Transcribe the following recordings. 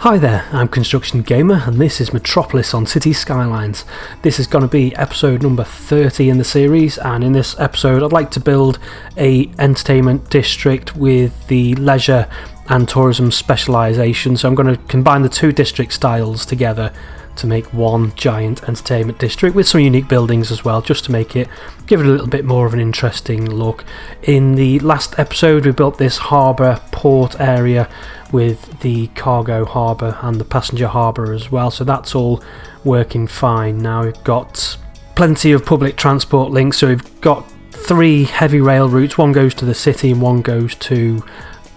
Hi there, I'm Construction Gamer and this is Metropolis on City Skylines. This is going to be episode number 30 in the series, and in this episode I'd like to build a entertainment district with the leisure and tourism specialisation. So I'm going to combine the two district styles together to make one giant entertainment district with some unique buildings as well, just to give it a little bit more of an interesting look. In the last episode we built this harbour port area with the cargo harbour and the passenger harbour as well, so that's all working fine now. We've got plenty of public transport links, so we've got 3 heavy rail routes. One goes to the city and one goes to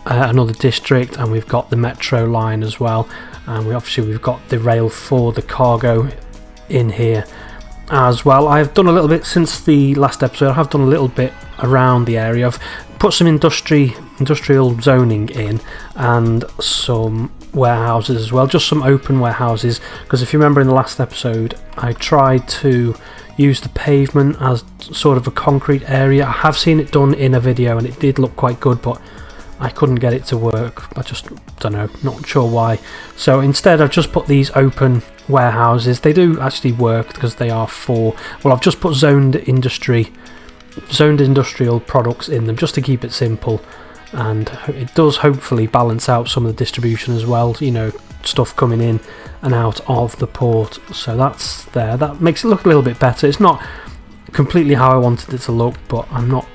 another district, and we've got the metro line as well, and we've got the rail for the cargo in here as well. I've done a little bit since the last episode. I have done a little bit around the area. I've put some industrial zoning in and some warehouses as well, just some open warehouses, because if you remember in the last episode I tried to use the pavement as sort of a concrete area. I have seen it done in a video and it did look quite good, but I couldn't get it to work. I just don't know, not sure why. So instead I've just put these open warehouses. They do actually work because they are I've just put zoned industrial products in them just to keep it simple, and it does hopefully balance out some of the distribution as well, you know, stuff coming in and out of the port. So that's there. That makes it look a little bit better. It's not completely how I wanted it to look, but I'm not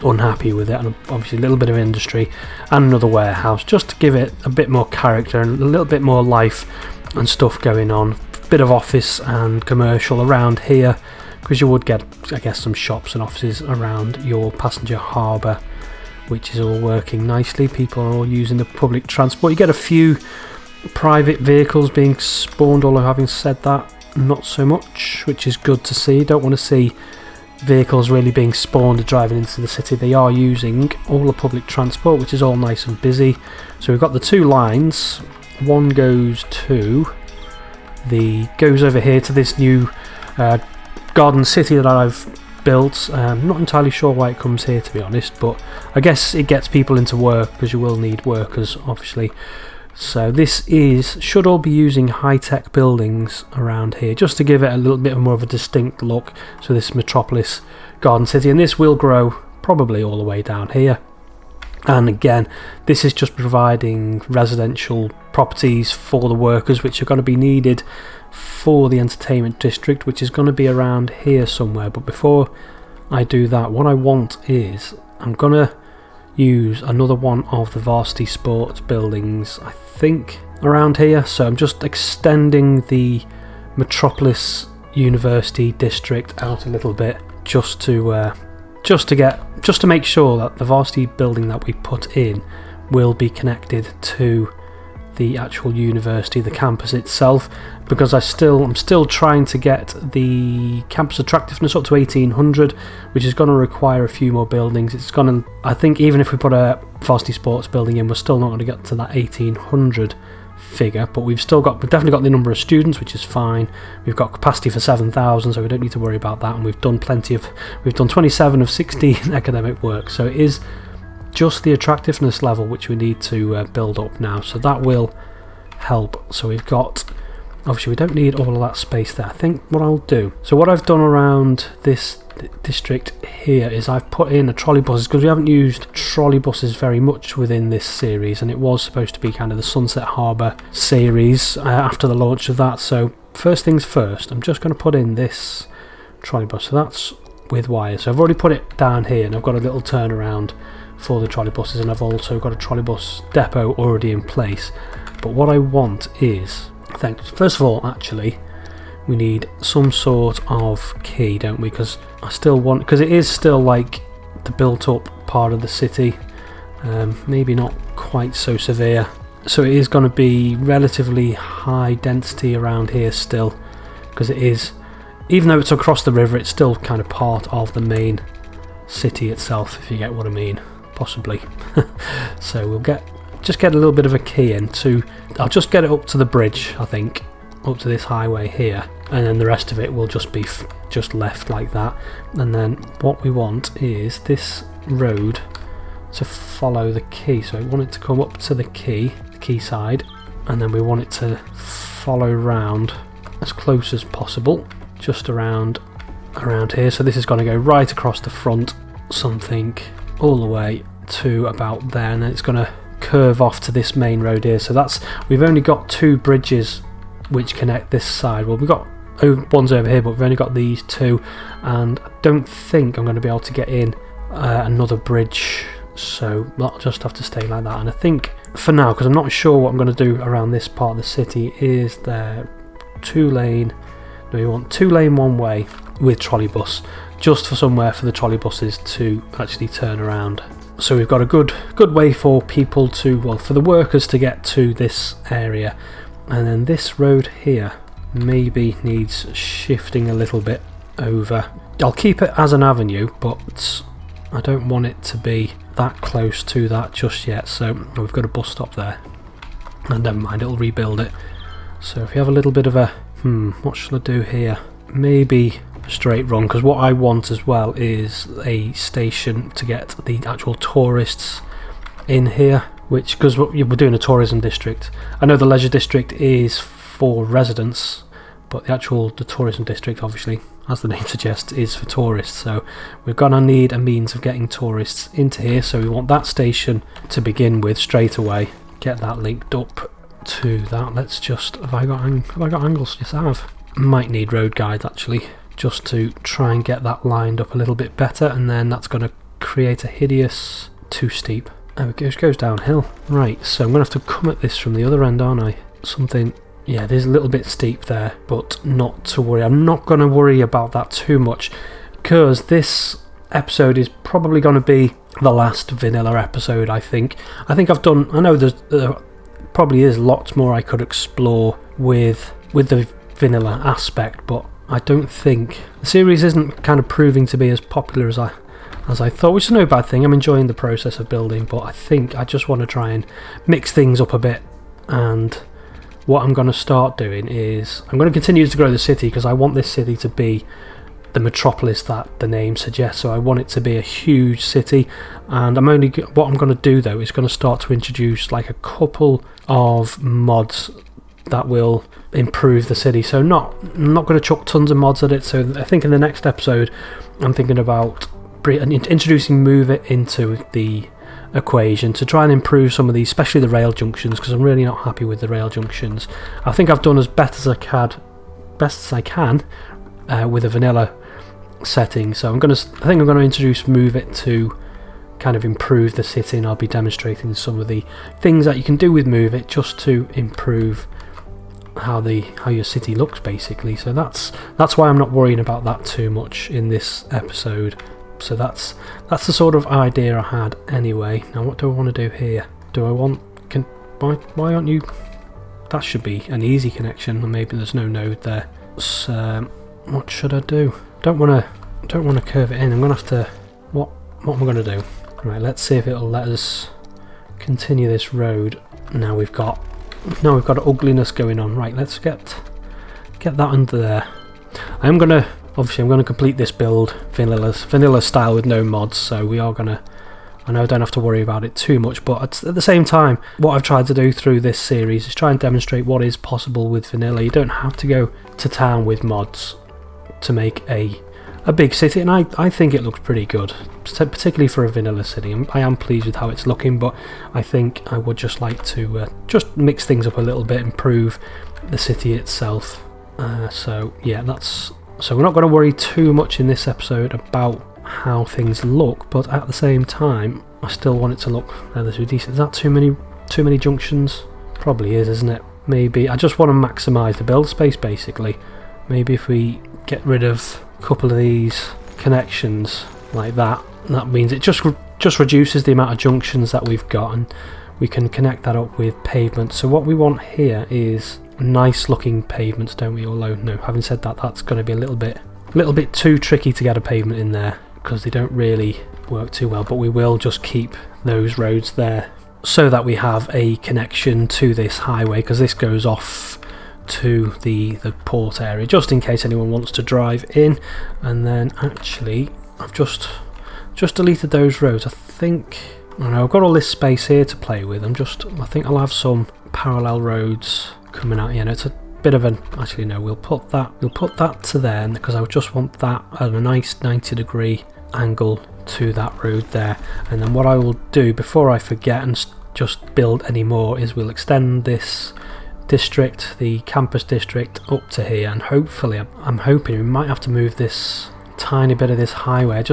unhappy with it. And obviously a little bit of industry and another warehouse just to give it a bit more character and a little bit more life and stuff going on. A bit of office and commercial around here, because you would get, I guess, some shops and offices around your passenger harbour, which is all working nicely. People are all using the public transport. You get a few private vehicles being spawned, although having said that, not so much, which is good to see. Don't want to see vehicles really being spawned driving into the city. They are using all the public transport, which is all nice and busy. So we've got the 2 lines. One goes over here to this new garden city that I've built. Not entirely sure why it comes here, to be honest, but I guess it gets people into work, because you will need workers obviously. So this should all be using high-tech buildings around here, just to give it a little bit more of a distinct look. So this Metropolis garden city, and this will grow probably all the way down here. And again, this is just providing residential properties for the workers, which are going to be needed for the entertainment district, which is going to be around here somewhere. But before I do that, what I want is, I'm going to use another one of the varsity sports buildings, I think, around here. So I'm just extending the Metropolis University district out a little bit, just to make sure that the varsity building that we put in will be connected to the actual university, the campus itself, because I'm still trying to get the campus attractiveness up to 1800, which is going to require a few more buildings. I think even if we put a varsity sports building in, we're still not going to get to that 1800 figure, but we've definitely got the number of students, which is fine. We've got capacity for 7,000, so we don't need to worry about that, and we've done 27 of 16 academic work, so it is just the attractiveness level which we need to build up now, so that will help. So we've got, obviously we don't need all of that space there. I think what I'll do, so what I've done around this district here is I've put in a trolley buses, because we haven't used trolley buses very much within this series, and it was supposed to be kind of the Sunset Harbour series after the launch of that. So first things first, I'm just going to put in this trolley bus, so that's with wires. So I've already put it down here, and I've got a little turnaround for the trolley buses, and I've also got a trolley bus depot already in place. But what I want is, first of all, actually, we need some sort of key, don't we? Because it is still like the built-up part of the city, maybe not quite so severe. So it is going to be relatively high density around here still, because it is, even though it's across the river, it's still kind of part of the main city itself, if you get what I mean. Possibly. So we'll just get a little bit of a key in I'll just get it up to the bridge, I think, up to this highway here, and then the rest of it will just be just left like that. And then what we want is this road to follow the key, so I want it to come up to the key side, and then we want it to follow round as close as possible, just around here. So this is going to go right across the front, something all the way to about there, and then it's going to curve off to this main road here. So we've only got 2 bridges which connect this side. Well, we've got one's over here, but we've only got these 2, and I don't think I'm going to be able to get in another bridge, so I'll just have to stay like that. And I think for now, because I'm not sure what I'm going to do around this part of the city, is there 2-lane, no, you want 2-lane one way with trolleybus, just for somewhere for the trolleybuses to actually turn around. So we've got a good way for people to, well, for the workers to get to this area. And then this road here maybe needs shifting a little bit over. I'll keep it as an avenue, but I don't want it to be that close to that just yet. So we've got a bus stop there, and never mind, it'll rebuild it. So if you have a little bit of a what shall I do here? Maybe a straight run, because what I want as well is a station to get the actual tourists in here, which, because we're doing a tourism district. I know the leisure district is for residents, but the tourism district, obviously, as the name suggests, is for tourists. So we're gonna need a means of getting tourists into here, so we want that station to begin with straight away. Get that linked up to that. Let's just, have I got angles? Yes, I have. Might need road guides actually, just to try and get that lined up a little bit better, and then that's going to create a hideous, too steep. Oh, it goes downhill. Right, so I'm going to have to come at this from the other end, aren't I? Yeah, it is a little bit steep there, but not to worry. I'm not going to worry about that too much, because this episode is probably going to be the last vanilla episode, I think. I know there probably is lots more I could explore with the vanilla aspect, but I don't think the series isn't kind of proving to be as popular as I thought, which is no bad thing. I'm enjoying the process of building, but I think I just want to try and mix things up a bit. And what I'm going to start doing is I'm going to continue to grow the city, because I want this city to be the metropolis that the name suggests. So I want it to be a huge city, and what I'm going to do though is going to start to introduce like a couple of mods that will improve the city. So I'm not going to chuck tons of mods at it. So I think in the next episode I'm thinking about introducing Move It into the equation to try and improve some of these, especially the rail junctions, because I'm really not happy with the rail junctions. I think I've done as best as I can with a vanilla setting. So I think I'm going to introduce Move It to kind of improve the city, and I'll be demonstrating some of the things that you can do with Move It just to improve how your city looks, basically. So that's why I'm not worrying about that too much in this episode. So that's the sort of idea I had anyway. Now what do I want to do here? Why aren't you? That should be an easy connection, or maybe there's no node there. So what should I do? Don't want to curve it in. I'm gonna have to. What am I gonna do? Right, let's see if it'll let us continue this road. Now we've got ugliness going on. Right, let's get that under there. I'm gonna complete this build vanilla style with no mods, so I know I don't have to worry about it too much, but at the same time, what I've tried to do through this series is try and demonstrate what is possible with vanilla. You don't have to go to town with mods to make a big city, and I think it looks pretty good, particularly for a vanilla city. I am pleased with how it's looking, but I think I would just like to just mix things up a little bit, improve the city itself. So yeah, so we're not going to worry too much in this episode about how things look, but at the same time, I still want it to look relatively decent. Is that too many junctions? Probably is, isn't it? Maybe I just want to maximise the build space, basically. Maybe if we get rid of a couple of these connections like that means it just reduces the amount of junctions that we've got, and we can connect that up with pavement. So what we want here is nice looking pavements, don't we? Although no, having said that, that's going to be a little bit too tricky to get a pavement in there, because they don't really work too well. But we will just keep those roads there so that we have a connection to this highway, because this goes off to the port area, just in case anyone wants to drive in. And then actually I've just deleted those roads. I know I've got all this space here to play with. I think I'll have some parallel roads coming out here. And it's a bit of an, actually no, we'll put that to there, because I just want that at a nice 90-degree angle to that road there. And then what I will do before I forget and just build any more is we'll extend this district, the campus district, up to here, and hopefully I'm hoping we might have to move this tiny bit of this highway.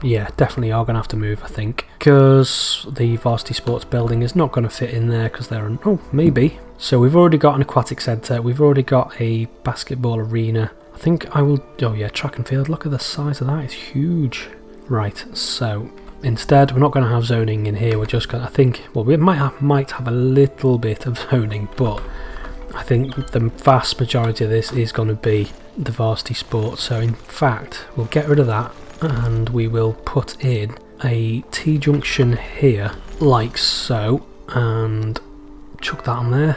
Yeah, definitely are going to have to move, I think, because the varsity sports building is not going to fit in there, because they're maybe. So we've already got an aquatic centre, we've already got a basketball arena. I think I will, oh yeah, track and field, look at the size of that, it's huge. Right, so instead we're not going to have zoning in here, we're just going to, I think, well, we might have a little bit of zoning, but I think the vast majority of this is going to be the varsity sports. So in fact, we'll get rid of that and we will put in a T-junction here, like so, and chuck that on there.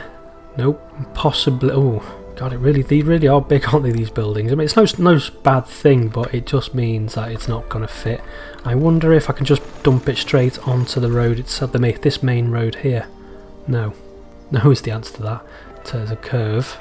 Nope, possibly. Oh god, they really are big, aren't they, these buildings? I mean, it's no bad thing, but it just means that it's not going to fit. I wonder if I can just dump it straight onto the road itself, this main road here. No is the answer to that. There's a curve.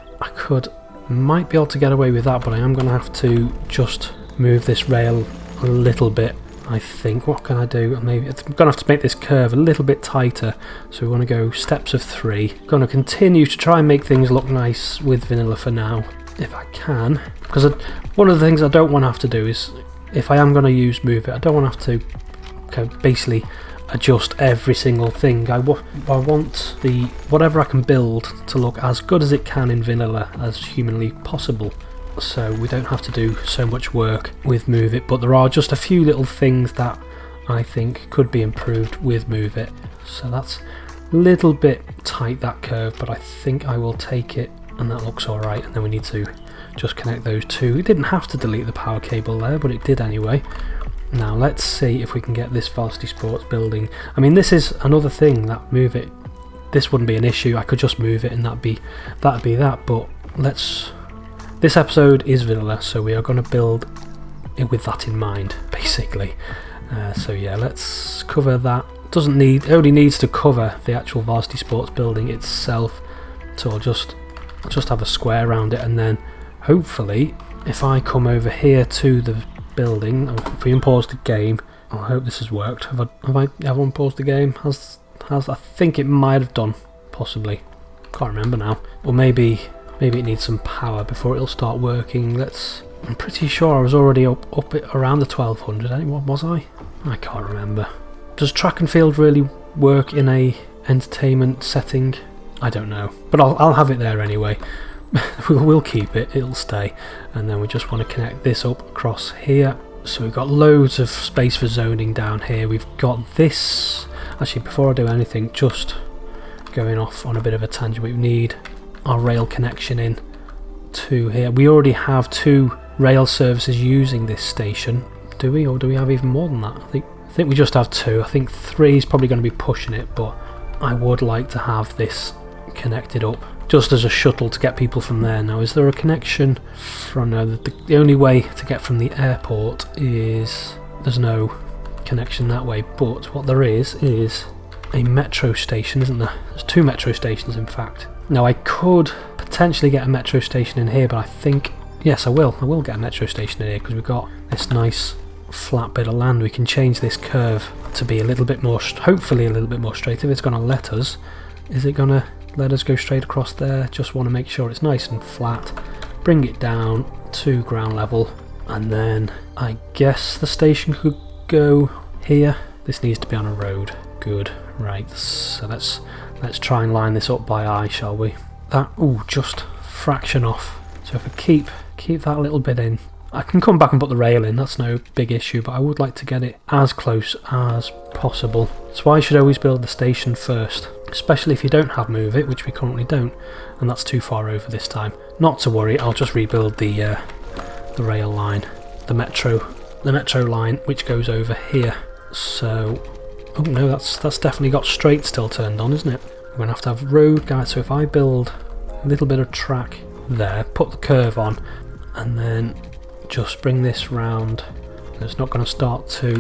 Might be able to get away with that, but I am going to have to just move this rail a little bit, I think. What can I do? Maybe I'm going to have to make this curve a little bit tighter. So we want to go steps of 3. Going to continue to try and make things look nice with vanilla for now, if I can. Because one of the things I don't want to have to do is, if I am going to move it, I don't want to have to basically adjust every single thing. I want whatever I can build to look as good as it can in vanilla as humanly possible, so we don't have to do so much work with Move It. But there are just a few little things that I think could be improved with Move It. So that's a little bit tight, that curve, but I think I will take it, and that looks alright. And then we need to just connect those two. We didn't have to delete the power cable there, but it did anyway. Now let's see if we can get this varsity sports building. I mean, this is another thing that Move It, this wouldn't be an issue. I could just move it and that'd be that. But this episode is vanilla, so we are going to build it with that in mind, basically. So yeah, let's cover that. It only needs to cover the actual varsity sports building itself. So I'll just have a square around it, and then hopefully if I come over here to the building, if we unpause the game, I hope this has worked. Have I unpaused the game? I think it might have done, possibly. Can't remember now. Or maybe it needs some power before it'll start working. I'm pretty sure I was already up around the 1200. What was I? I can't remember. Does track and field really work in a entertainment setting? I don't know, but I'll have it there anyway. We'll keep it, it'll stay. And then we just want to connect this up across here. So we've got loads of space for zoning down here. We've got this, actually before I do anything, just going off on a bit of a tangent, we need our rail connection in to here. We already have 2 rail services using this station, do we? Or do we have even more than that? I think we just have 2. I think 3 is probably going to be pushing it, but I would like to have this connected up just as a shuttle to get people from there. Now, is there a connection from the only way to get from the airport is there's no connection that way, but what there is a metro station, isn't there? There's 2 metro stations, in fact. Now, I could potentially get a metro station in here, but I think, yes, I will get a metro station in here, because we've got this nice flat bit of land. We can change this curve to be a little bit more, hopefully a little bit more straight. If it's going to let us, is it going to let us go straight across there? Just want to make sure it's nice and flat. Bring it down to ground level, and then I guess the station could go here. This needs to be on a road. Good. Right, so let's try and line this up by eye, shall we? Just fraction off. So if I keep that little bit in, I can come back and put the rail in, that's no big issue, but I would like to get it as close as possible. So I should always build the station first, especially if you don't have Move It, which we currently don't, and that's too far over this time. Not to worry, I'll just rebuild the rail line, the metro line, which goes over here. So, oh no, that's definitely got straight still turned on, isn't it? We're going to have road guides, so if I build a little bit of track there, put the curve on, and then just bring this round. It's not going to start to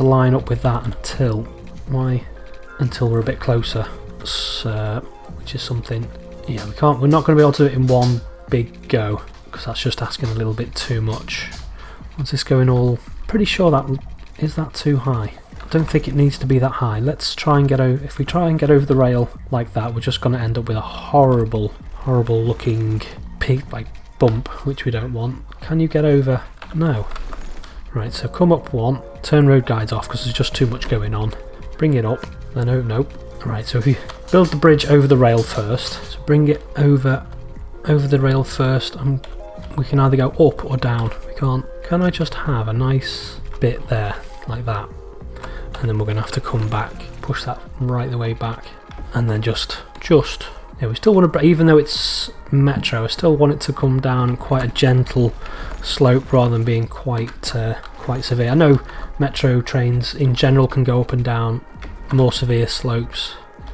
line up with that until we're a bit closer. which is something. Yeah, we're not going to be able to do it in one big go because that's just asking a little bit too much. What's this going all? Pretty sure is that too high. I don't think it needs to be that high. Let's try and get over. If we try and get over the rail like that, we're just going to end up with a horrible looking peak, like bump, which we don't want. Can you get over? No. Right, so come up one, turn road guides off because there's just too much going on. Bring it up, then oh no. Right, so if you build the bridge over the rail first, so bring it over the rail first, and we can either go up or down. We can't. Can I just have a nice bit there, like that? And then we're going to have to come back, push that right the way back, and then just. Yeah, we still want to, even though it's metro, I still want it to come down quite a gentle slope rather than being quite severe. I know metro trains in general can go up and down more severe slopes,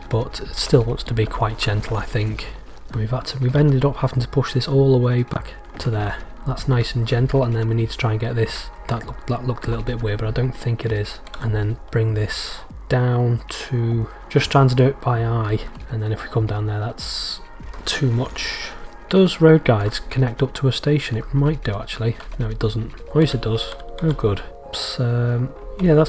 but it still wants to be quite gentle, I think. And we've ended up having to push this all the way back to there. That's nice and gentle, and then we need to try and get this. That looked a little bit weird, but I don't think it is. And then bring this down to, just trying to do it by eye, and then if we come down there, that's too much. Does road guides connect up to a station? It might do, actually. No, it doesn't. Oh yes, it does. Oh good. So yeah,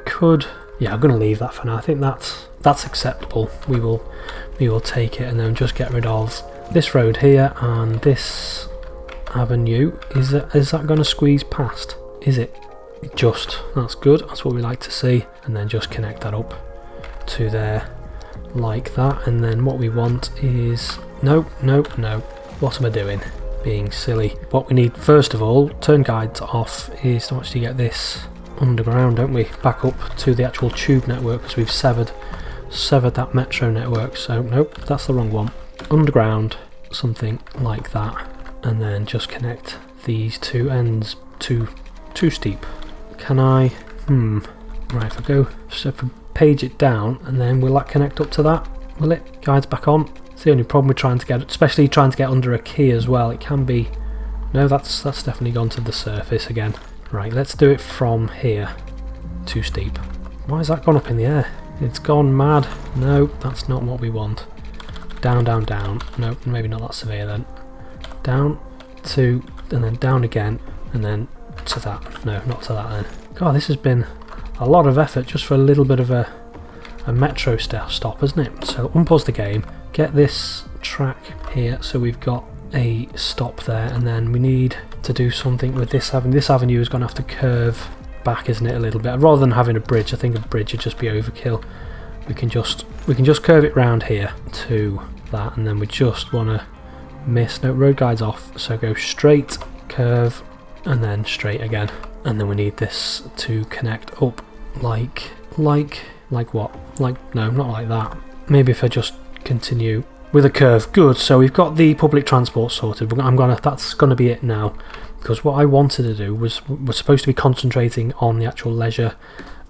could. Yeah, I'm going to leave that for now. I think that's acceptable. We will take it, and then just get rid of this road here and this avenue. Is that going to squeeze past? Is it? Just. That's good. That's what we like to see. And then just connect that up to there like that. And then what we want is no. What am I doing? Being silly. What we need first of all, turn guides off, is to actually get this underground, don't we? Back up to the actual tube network, because we've severed that metro network. So nope, that's the wrong one. Underground, something like that, and then just connect these two ends. Too steep. Can I? Right, if I go, so if I page it down, and then will that connect up to that? Will it? Guides back on. It's the only problem with trying to get, especially trying to get under a key as well. It can be. No, that's definitely gone to the surface again. Right, let's do it from here. Too steep. Why has that gone up in the air? It's gone mad. No, that's not what we want. Down. No, maybe not that severe then. Down to, and then down again, and then to that. No, not to that then. God, this has been a lot of effort just for a little bit of a metro stop, isn't it? So unpause the game, get this track here, so we've got a stop there, and then we need to do something with this avenue. This avenue is going to have to curve back, isn't it, a little bit? Rather than having a bridge, I think a bridge would just be overkill. We can just curve it round here to that, and then we just want to miss. No, road guides off, so go straight, curve, and then straight again. And then we need this to connect up like what? Like, no, not like that. Maybe if I just continue with a curve. Good, so we've got the public transport sorted. That's gonna be it now, because what I wanted to do was, we're supposed to be concentrating on the actual leisure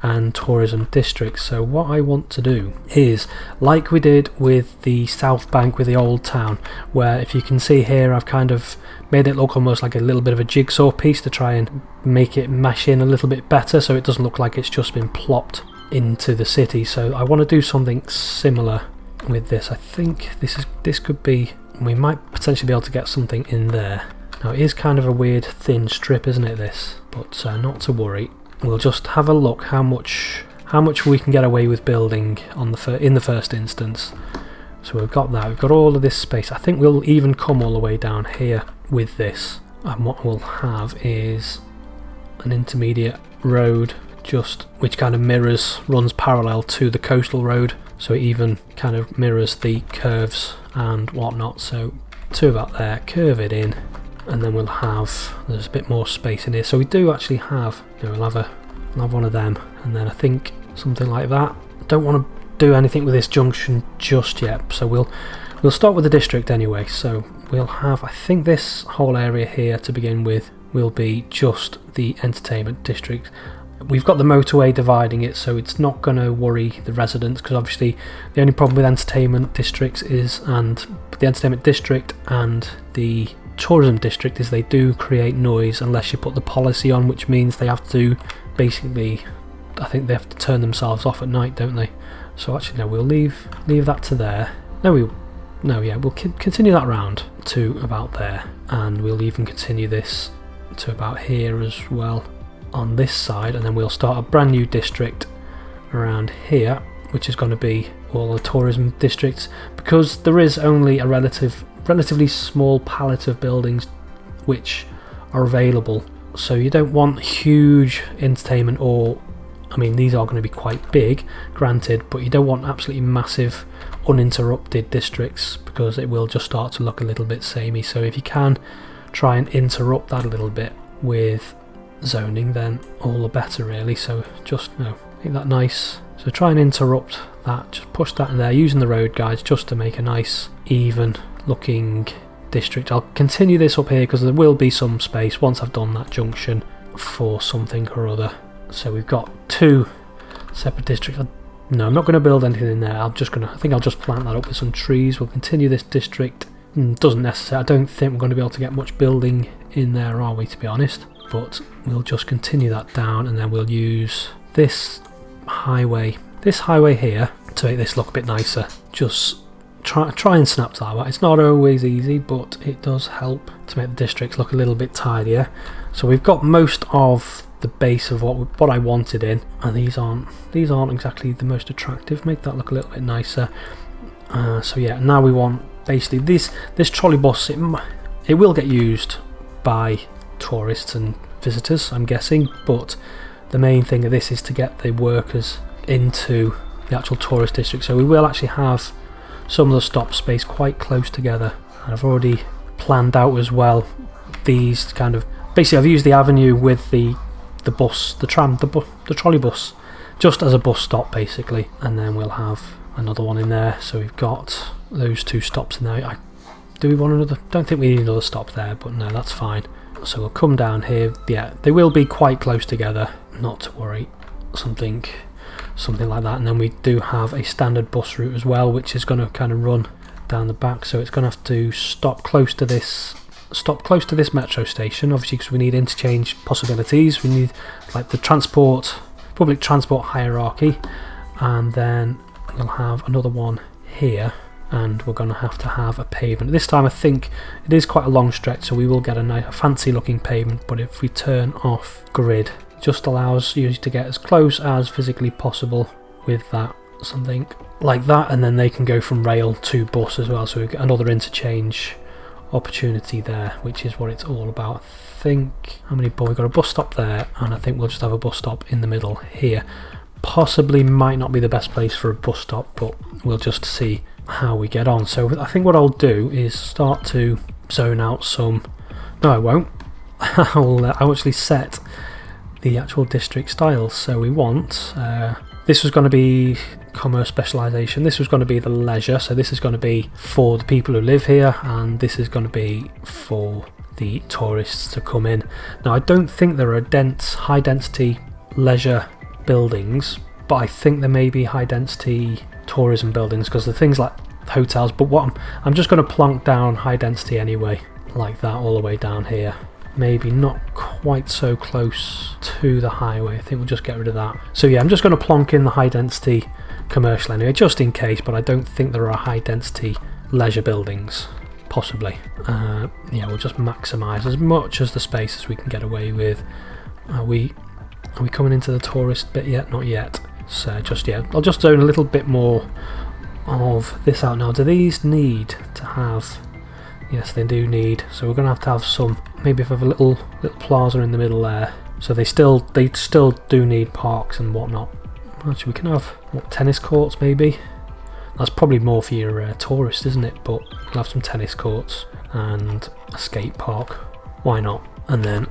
and tourism districts. So what I want to do is, like we did with the South Bank with the old town, where if you can see here, I've kind of made it look almost like a little bit of a jigsaw piece to try and make it mesh in a little bit better, so it doesn't look like it's just been plopped into the city. So I want to do something similar with this. I think this could be, we might potentially be able to get something in there. Now it is kind of a weird thin strip, isn't it, this? But not to worry. We'll just have a look how much we can get away with building on in the first instance. So we've got that. We've got all of this space. I think we'll even come all the way down here with this. And what we'll have is an intermediate road, which kind of runs parallel to the coastal road. So it even kind of mirrors the curves and whatnot. So two about there, curve it in. And then there's a bit more space in here. So we do actually have, we'll have one of them, and then I think something like that. Don't want to do anything with this junction just yet, so we'll start with the district anyway. So we'll have, I think this whole area here to begin with will be just the entertainment district. We've got the motorway dividing it, so it's not going to worry the residents, because obviously the only problem with entertainment districts and the tourism district is they do create noise unless you put the policy on, which means they have to basically, I think they have to turn themselves off at night, don't they? So actually no, we'll leave that to there. We'll continue that round to about there, and we'll even continue this to about here as well on this side, and then we'll start a brand new district around here, which is going to be all the tourism districts, because there is only a relatively small palette of buildings which are available. So you don't want huge entertainment, or I mean, these are going to be quite big, granted, but you don't want absolutely massive uninterrupted districts, because it will just start to look a little bit samey. So if you can try and interrupt that a little bit with zoning, then all the better really. So just make that nice. So try and interrupt that, just push that in there using the road guides just to make a nice even looking district. I'll continue this up here because there will be some space once I've done that junction for something or other. So we've got 2 separate districts. No, I'm not going to build anything in there. I think I'll just plant that up with some trees. We'll continue this district. Doesn't necessarily, I don't think we're going to be able to get much building in there, are we, to be honest? But we'll just continue that down, and then we'll use this highway here to make this look a bit nicer. Just try and snap that out. It's not always easy, but it does help to make the districts look a little bit tidier. So we've got most of the base of what I wanted in, and these aren't exactly the most attractive. Make that look a little bit nicer. So yeah, now we want basically this trolley bus. It will get used by tourists and visitors, I'm guessing, but the main thing of this is to get the workers into the actual tourist district. So we will actually have some of the stop space quite close together, and I've already planned out as well these kind of, basically I've used the avenue with the bus, the tram, the trolley bus just as a bus stop basically, and then we'll have another one in there. So we've got those 2 stops in there. Do we want another? Don't think we need another stop there, but no, that's fine. So we'll come down here. Yeah, they will be quite close together, not to worry. Something like that. And then we do have a standard bus route as well, which is going to kind of run down the back. So it's going to have to stop close to this metro station, obviously, because we need interchange possibilities. We need like the public transport hierarchy, and then we'll have another one here, and we're going to have a pavement. This time I think it is quite a long stretch, so we will get a fancy looking pavement, but if we turn off grid, it just allows you to get as close as physically possible with that, something like that, and then they can go from rail to bus as well, so we get another interchange opportunity there, which is what it's all about. I think we've got a bus stop there, and I think we'll just have a bus stop in the middle here. Possibly might not be the best place for a bus stop, but we'll just see how we get on. So I think what I'll do is start to zone out some. No, I won't. I'll actually set the actual district styles. So we want this was going to be commerce specialisation, this was going to be the leisure, so this is going to be for the people who live here, and this is going to be for the tourists to come in. Now I don't think there are high density leisure buildings, but I think there may be high density tourism buildings, because the things like hotels, but I'm just going to plonk down high density anyway, like that, all the way down here. Maybe not quite so close to the highway. I think we'll just get rid of that. So yeah, I'm just going to plonk in the high density commercial anyway, just in case, but I don't think there are high density leisure buildings, possibly. Yeah, we'll just maximise as much as the space as we can get away with. Are we coming into the tourist bit yet? Not yet. So I'll just zone a little bit more of this out now. Do these need to have? Yes, they do need. So we're going to have some. Maybe if we have a little plaza in the middle there. So they still do need parks and whatnot. Actually, we can have tennis courts maybe. That's probably more for your tourists, isn't it? But we'll have some tennis courts and a skate park. Why not? And then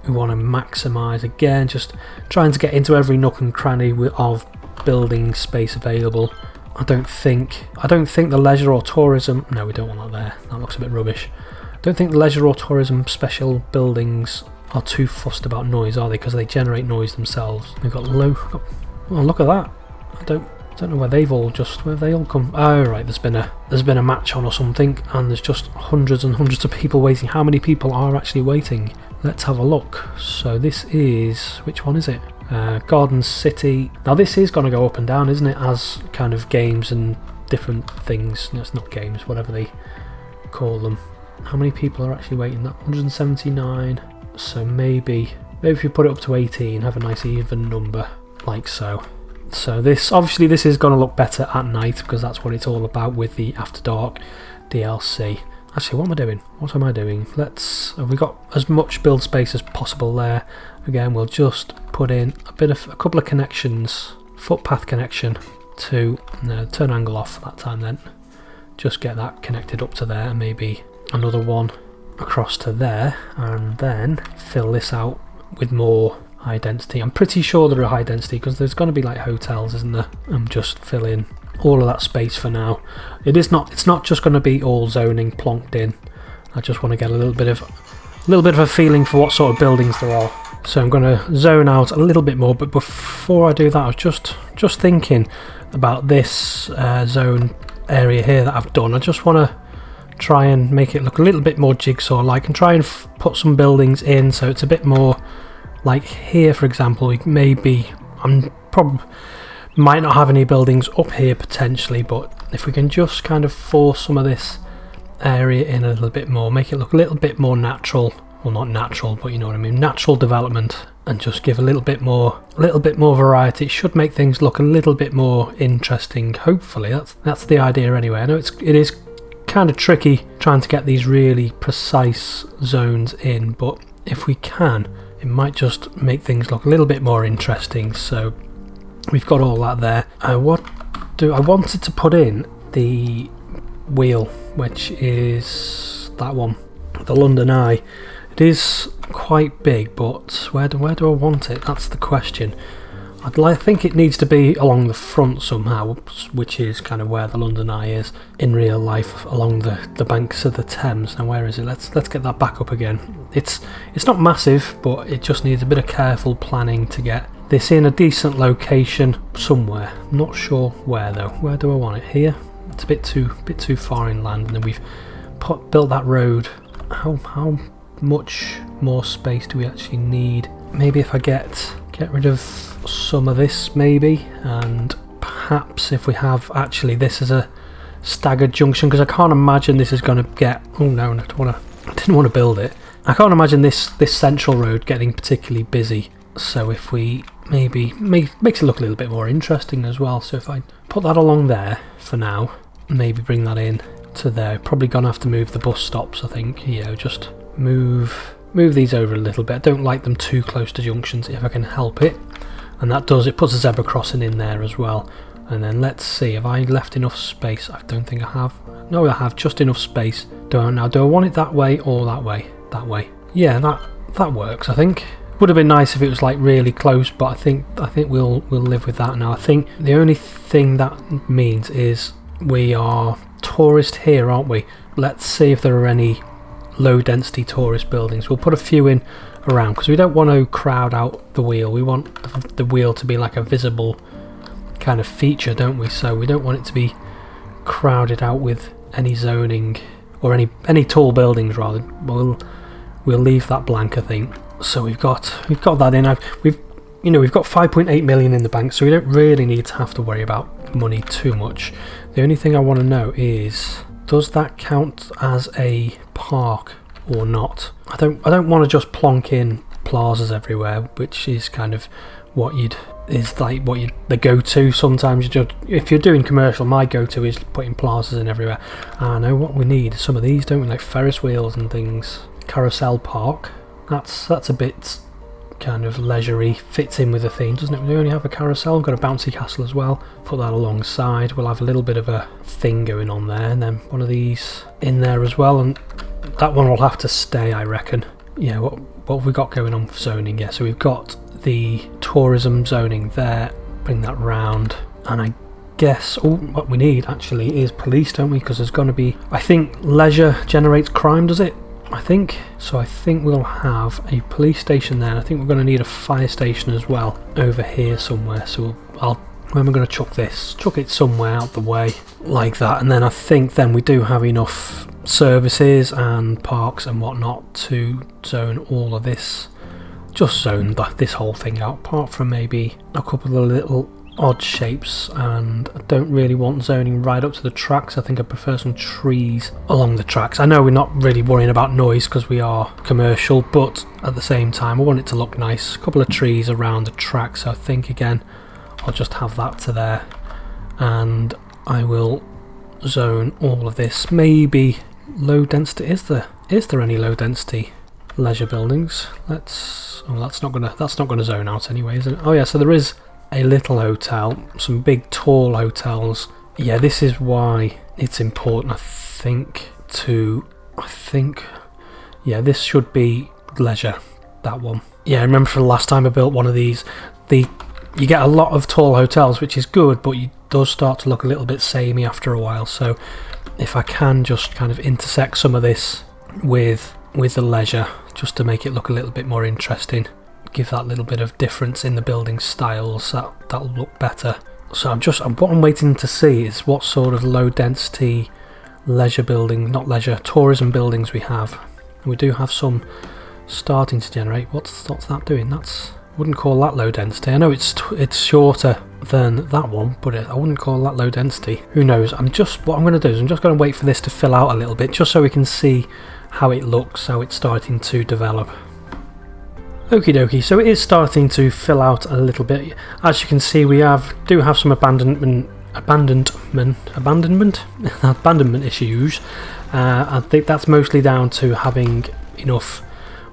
we want to maximise again, just trying to get into every nook and cranny of building space available. I don't think the leisure or tourism. No, we don't want that there. That looks a bit rubbish. I don't think the leisure or tourism special buildings are too fussed about noise, are they? Because they generate noise themselves. We've got low. Oh, look at that! I don't know where they've all come. Oh right, there's been a match on or something, and there's just hundreds and hundreds of people waiting. How many people are actually waiting? let's have a look. So this is, which one is it? Garden City. Now this is going to go up and down, isn't it, as kind of games and different things. No, it's not games, whatever they call them. How many people are actually waiting? That 179. So maybe if you put it up to 18, have a nice even number, like so. So this, obviously this is going to look better at night, because that's what it's all about with the After Dark DLC. Actually, what am I doing? What am I doing? Have we got as much build space as possible there? Again, we'll just put in a couple of connections, footpath connection to, turn angle off that time then. Just get that connected up to there, and maybe another one across to there, and then fill this out with more high density. I'm pretty sure there are high density because there's going to be like hotels, isn't there? And just fill in all of that space for now. It's not just going to be all zoning plonked in. I just want to get a little bit of a feeling for what sort of buildings there are. So I'm going to zone out a little bit more, but before I do that, I was just thinking about this zone area here that I've done. I just want to try and make it look a little bit more jigsaw-like and try and put some buildings in so it's a bit more like here, for example. Might not have any buildings up here potentially, but if we can just kind of force some of this area in a little bit more, make it look a little bit more natural. Well, not natural, but you know what I mean, natural development, and just give a little bit more variety. It should make things look a little bit more interesting. Hopefully, that's the idea anyway. I know it is kind of tricky trying to get these really precise zones in, but if we can, it might just make things look a little bit more interesting. So we've got all that there. I wanted to put in the wheel, which is that one, the London Eye. It is quite big, but where do I want it? That's the question. I think it needs to be along the front somehow, which is kind of where the London Eye is in real life, along the banks of the Thames. Now where is it? Let's get that back up again. It's not massive, but it just needs a bit of careful planning to get this in a decent location somewhere. I'm not sure where though. Where do I want it? Here? It's a bit too far inland, and then we've built that road. How much more space do we actually need? Maybe if I get rid of some of this, maybe, and perhaps if we have actually this as a staggered junction, because I can't imagine this is going to get. Oh no, I didn't want to build it. I can't imagine this central road getting particularly busy. So if we maybe makes it look a little bit more interesting as well. So if I put that along there for now, maybe bring that in to there. Probably gonna have to move the bus stops, I think. Just move these over a little bit. I don't like them too close to junctions if I can help it, and it puts a zebra crossing in there as well. And then let's see, have I left enough space? I don't think I have. No, I have just enough space. Do I want it that way or that way? That way. Yeah, that works, I think. Would have been nice if it was like really close, but I think we'll live with that now. I think the only thing that means is we are tourist here, aren't we? Let's see if there are any low density tourist buildings. We'll put a few in around, because we don't want to crowd out the wheel. We want the wheel to be like a visible kind of feature, don't we? So we don't want it to be crowded out with any zoning or any tall buildings rather. We'll leave that blank, I think. So we've got that in. We've got 5.8 million in the bank, so we don't really need to have to worry about money too much. The only thing I want to know is, does that count as a park or not? I don't want to just plonk in plazas everywhere, which is kind of the go-to. Sometimes if you're doing commercial, my go-to is putting plazas in everywhere. I know what we need. Some of these, don't we? Like Ferris wheels and things. Carousel Park. That's a bit kind of leisurey, fits in with the theme, doesn't it? We only have a carousel, we've got a bouncy castle as well. Put that alongside, we'll have a little bit of a thing going on there, and then one of these in there as well, and that one will have to stay, I reckon. Yeah, what have we got going on for zoning? Yeah, so we've got the tourism zoning there, bring that round, and I guess what we need actually is police, don't we? Because there's going to be, I think leisure generates crime, does it? I think so. I think we'll have a police station there, and I think we're going to need a fire station as well over here somewhere. So where am I going to chuck this? Chuck it somewhere out the way like that, and then I think then we do have enough services and parks and whatnot to zone all of this. Just zone this whole thing out, apart from maybe a couple of little odd shapes, and I don't really want zoning right up to the tracks. I think I prefer some trees along the tracks. I know we're not really worrying about noise because we are commercial, but at the same time I want it to look nice. A couple of trees around the tracks, so I think again I'll just have that to there, and I will zone all of this. Maybe low density. Is there any low density leisure buildings? That's not gonna zone out anyway, is it? Oh yeah, so there is a little hotel, some big tall hotels. Yeah, this is why it's important, I think, yeah, this should be leisure, that one. Yeah, I remember from the last time I built one of these, you get a lot of tall hotels, which is good, but it does start to look a little bit samey after a while. So if I can just kind of intersect some of this with the leisure, just to make it look a little bit more interesting, give that little bit of difference in the building styles, that'll look better. So what I'm waiting to see is what sort of low density tourism buildings we have. We do have some starting to generate. What's that doing? I wouldn't call that low density. I know it's shorter than that one, but I wouldn't call that low density. Who knows? What I'm going to do is I'm just going to wait for this to fill out a little bit, just so we can see how it looks, how it's starting to develop. Okie dokie, so it is starting to fill out a little bit. As you can see, we do have some abandonment issues. I think that's mostly down to having enough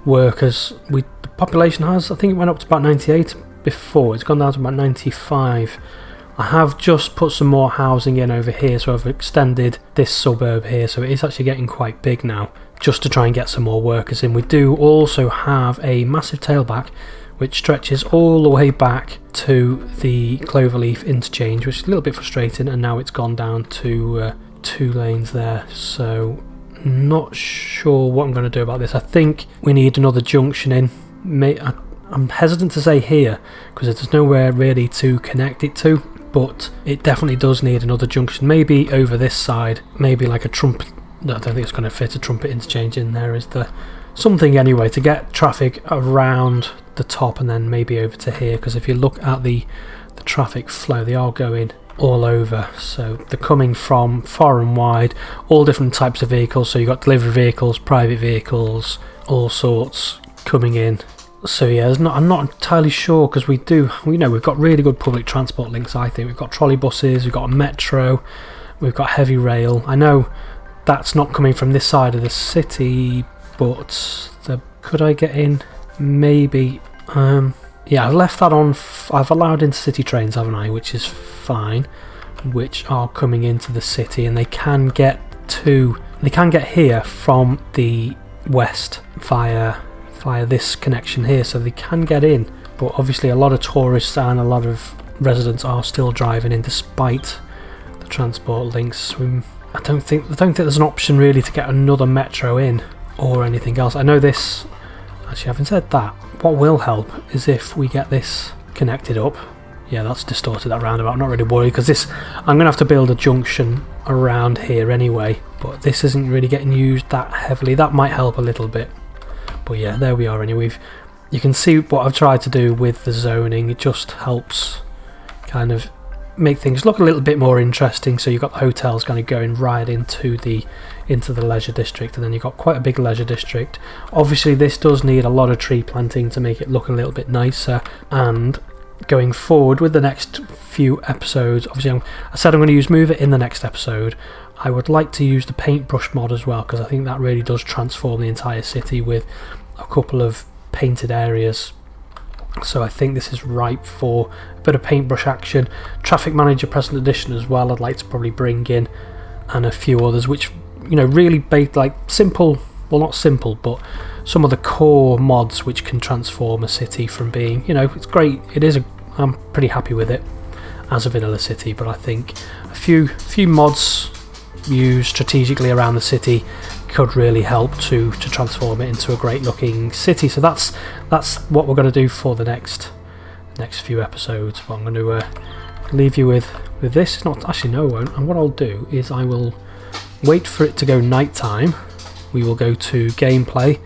workers. The population I think it went up to about 98 before. It's gone down to about 95. I have just put some more housing in over here, so I've extended this suburb here, so it is actually getting quite big now, just to try and get some more workers in. We do also have a massive tailback which stretches all the way back to the Cloverleaf interchange, which is a little bit frustrating, and now it's gone down to 2 lanes there, so not sure what I'm going to do about this. I think we need another junction in. I'm hesitant to say here because there's nowhere really to connect it to, but it definitely does need another junction, maybe over this side, maybe like a trumpet. I don't think it's going to fit a trumpet interchange in there. Is there something anyway to get traffic around the top and then maybe over to here? Because if you look at the traffic flow, they are going all over, so they're coming from far and wide, all different types of vehicles. So you've got delivery vehicles, private vehicles, all sorts coming in. So yeah, I'm not entirely sure, because we've got really good public transport links. I think we've got trolley buses, we've got a metro, we've got heavy rail. I know that's not coming from this side of the city, but could I get in? Maybe. Yeah, I've left that on. I've allowed intercity trains, haven't I? Which is fine. Which are coming into the city, and they can get here from the west via this connection here, so they can get in. But obviously, a lot of tourists and a lot of residents are still driving in, despite the transport links. I don't think there's an option really to get another metro in or anything else. I know this. Actually, having said that, what will help is if we get this connected up. Yeah, that's distorted that roundabout. I'm not really worried, because I'm going to have to build a junction around here anyway, but this isn't really getting used that heavily. That might help a little bit. But yeah, there we are anyway. You can see what I've tried to do with the zoning. It just helps kind of make things look a little bit more interesting. So you've got the hotels kind of going right into the leisure district, and then you've got quite a big leisure district. Obviously this does need a lot of tree planting to make it look a little bit nicer, and going forward with the next few episodes, obviously I said I'm going to use Move It in the next episode. I would like to use the paintbrush mod as well, because I think that really does transform the entire city with a couple of painted areas. So I think this is ripe for a bit of paintbrush action. Traffic Manager Present Edition as well, I'd like to probably bring in, and a few others which, really like simple, well not simple, but some of the core mods which can transform a city from being, it's great. I'm pretty happy with it as a vanilla city, but I think a few mods used strategically around the city could really help to transform it into a great looking city. So that's what we're going to do for the next few episodes. But I'm going to leave you with this. Not actually, no, I won't. And what I'll do is I will wait for it to go night time. We will go to gameplay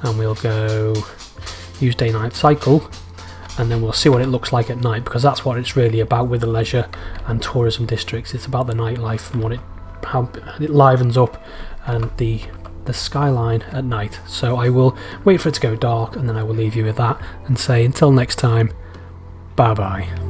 and we'll go use day-night cycle, and then we'll see what it looks like at night, because that's what it's really about with the leisure and tourism districts. It's about the nightlife and how it livens up and the skyline at night. So I will wait for it to go dark and then I will leave you with that and say until next time, bye bye.